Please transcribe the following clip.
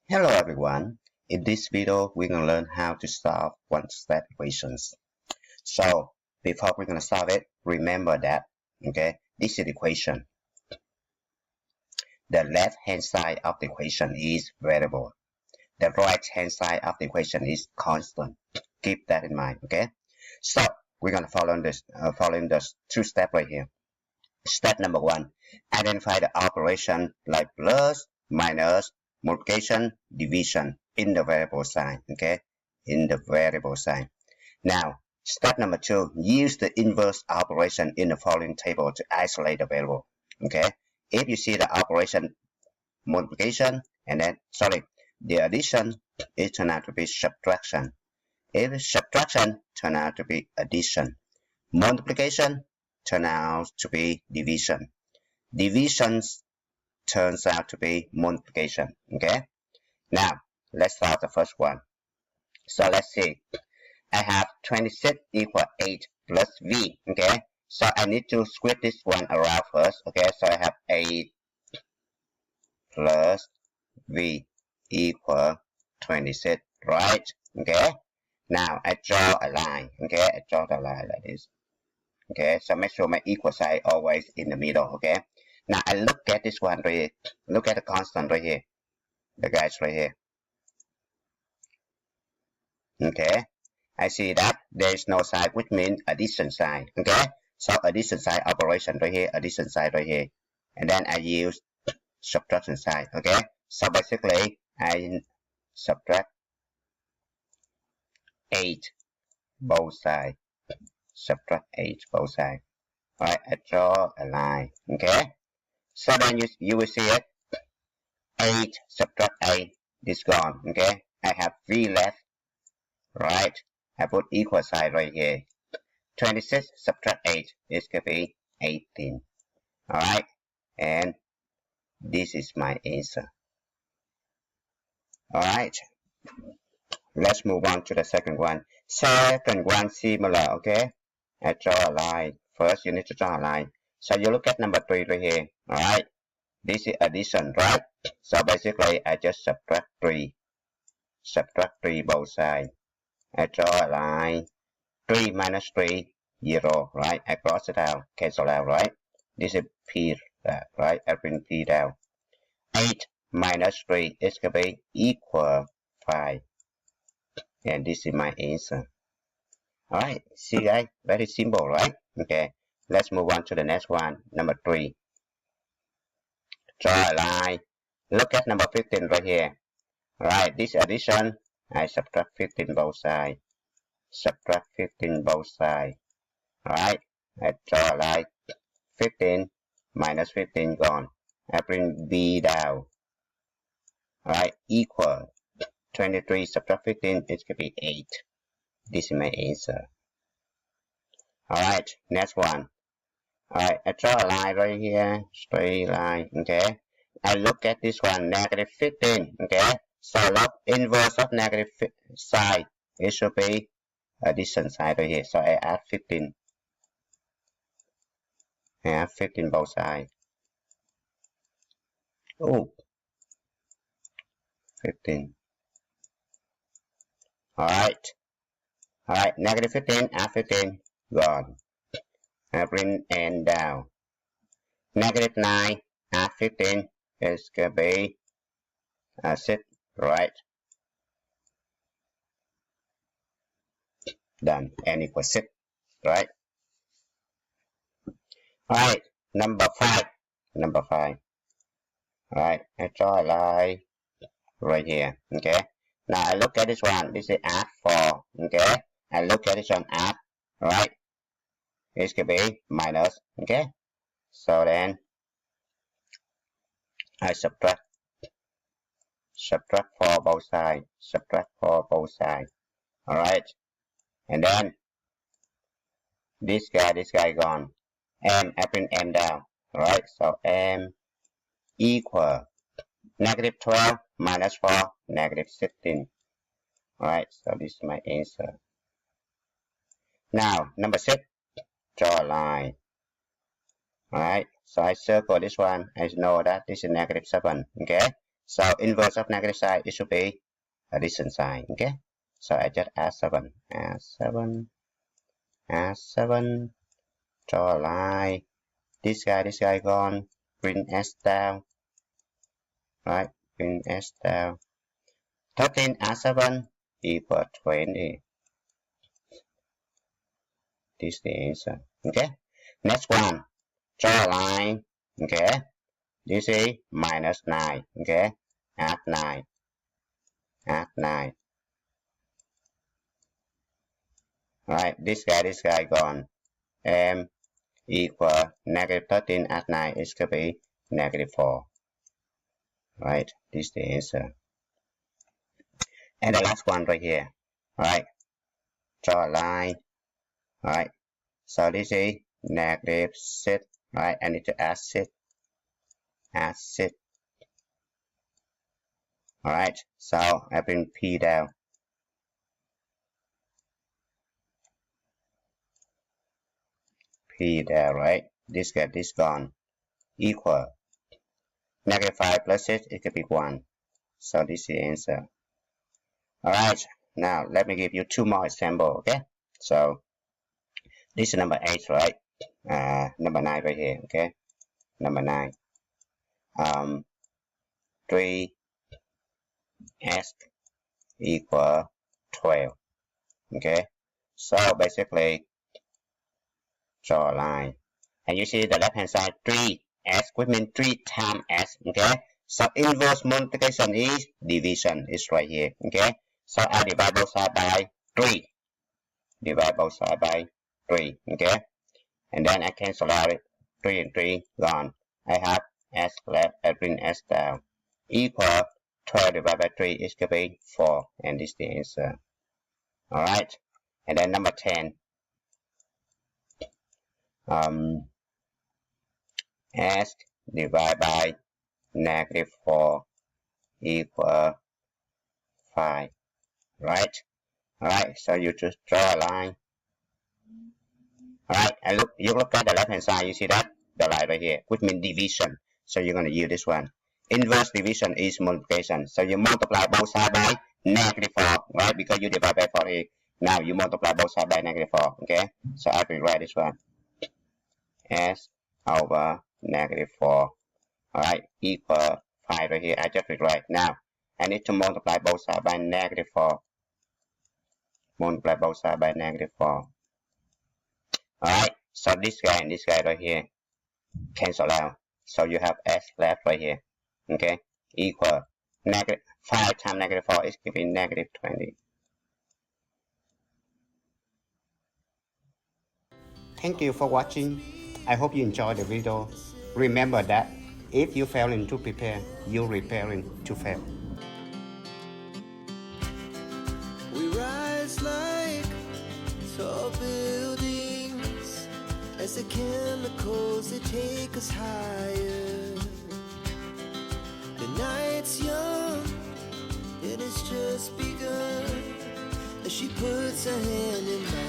Hello everyone. In this video, we're going to learn how to solve one-step equations. So, before we're going to solve it, remember that, okay, this is the equation. The left-hand side of the equation is variable. The right-hand side of the equation is constant. Keep that in mind, okay? So, we're going to follow this, following the two steps right here. Step number 1, identify the operation like plus, minus, multiplication, division in the variable sign, okay? In the variable sign. Now, step number 2, use the inverse operation in the following table to isolate the variable, okay? If you see the operation multiplication and then, the addition, it turns out to be subtraction. If subtraction turns out to be addition. Multiplication turns out to be division. Divisions turns out to be multiplication. Okay. Now let's solve the first one. So let's see. I have 26 equal 8 plus v. Okay. So I need to square this one around first. Okay. So I have 8 plus v equal 26. Right. Okay. Now I draw a line. Okay. I draw the line like this. Okay, so make sure my equal sign always in the middle, okay? Now I look at this one right here. Look at the constant right here. The guys right here. Okay, I see that there is no sign, which means addition sign, okay? So addition sign operation right here, addition sign right here. And then I use subtraction sign, okay? So basically, I subtract 8 both sides. Subtract 8 both sides. Alright, I draw a line. Okay. So then you will see it. 8 subtract 8 is gone. Okay. I have 3 left. Right. I put equal sign right here. 26 subtract 8 is going to be 18. Alright. And this is my answer. Alright. Let's move on to the second one. Second one similar. Okay. I draw a line. First, you need to draw a line. So you look at number 3 right here. Alright. This is addition, right? So basically, I just subtract 3. Subtract 3 both sides. I draw a line. 3 minus 3, 0, right? I cross it out, cancel out, right? This is P, right? I bring P down. 8 minus 3 is going to be equal 5. And this is my answer. Alright, see guys, very simple, right? Okay, let's move on to the next one, number 3. Draw a line. Look at number 15 right here. Alright, this addition, I subtract 15 both sides. Subtract 15 both sides. Alright, I draw a line. 15 minus 15 gone. I bring B down. Alright, equal. 23 subtract 15, it's going to be 8. This is my answer. Alright, next one. Alright, I draw a line right here, straight line, okay? I look at this one, negative 15, okay? So look, inverse of negative side, it should be addition side right here. So I add 15. I add 15 both sides. Oh, 15. Alright. Alright, negative 15, add 15, gone. I bring n down. Negative 9, add 15, is going to be 6, right? Done, n equals 6, right? Alright, number 5. Number 5. Alright, I draw a line right here, okay? Now I look at this one, this is add 4, okay? I look at this one, add, right? This could be minus, okay? So then, I subtract 4 both sides, subtract 4 both sides, alright? And then, this guy gone, m, I bring m down, alright? So m equal negative 12 minus 4, negative 16. Alright, so this is my answer. Now, number 6, draw a line. Alright, so I circle this one. I know that this is negative 7. Okay, So inverse of negative sign, it should be addition sign. Okay. So I just add 7. Add 7. Add 7. Draw a line. This guy gone. Bring S down. Right. Bring S down. 13 add 7 equal 20. This is the answer. Okay. Next one. Draw a line. Okay. This is minus 9. Okay. Add 9. Add 9. Right. This guy gone. M equal negative 13 add 9 is going to be negative 4. Right. This is the answer. And the last one right here. Right. Draw a line. Right. So this is negative 6. Right. I need to add 6. Add 6. Alright, so I bring P down. P there, right? This get this gone. Equal. Negative 5 plus 6, it could be 1. So this is the answer. Alright, now let me give you 2 more examples, okay? So this is number 8, right? Number 9 right here, okay? Number 9. 3 S equal 12. Okay, so basically draw a line, and you see the left hand side 3s, which means 3 times s. Okay, so inverse multiplication is division, is right here. Okay, so I divide both sides by 3. Divide both sides by 3. Okay, and then I cancel out it. 3 and 3 gone. I have s left. I bring s down. Equal 12 divided by 3 is going to be 4, and this is the answer. Alright, and then number 10. S divided by negative 4 equal 5. Right? Alright, so you just draw a line. Alright, and you look at the left hand side, you see that? The line right here, which means division. So you're going to use this one. Inverse division is multiplication. So you multiply both sides by negative 4, right? Because you divide by 4 here. Now you multiply both sides by negative 4, okay? So I will write this one. S over negative 4, alright, equal 5 right here. I just rewrite. Now, I need to multiply both sides by negative 4. Multiply both sides by negative 4. Alright, so this guy and this guy right here cancel out. So you have S left right here. Okay, equal negative 5 times negative 4 is giving negative 20. Thank you for watching. I hope you enjoyed the video. Remember that if you failing to prepare, you're preparing to fail. We rise like tall buildings as the chemicals they take us higher. The night's young, and it's just begun as she puts her hand in mine.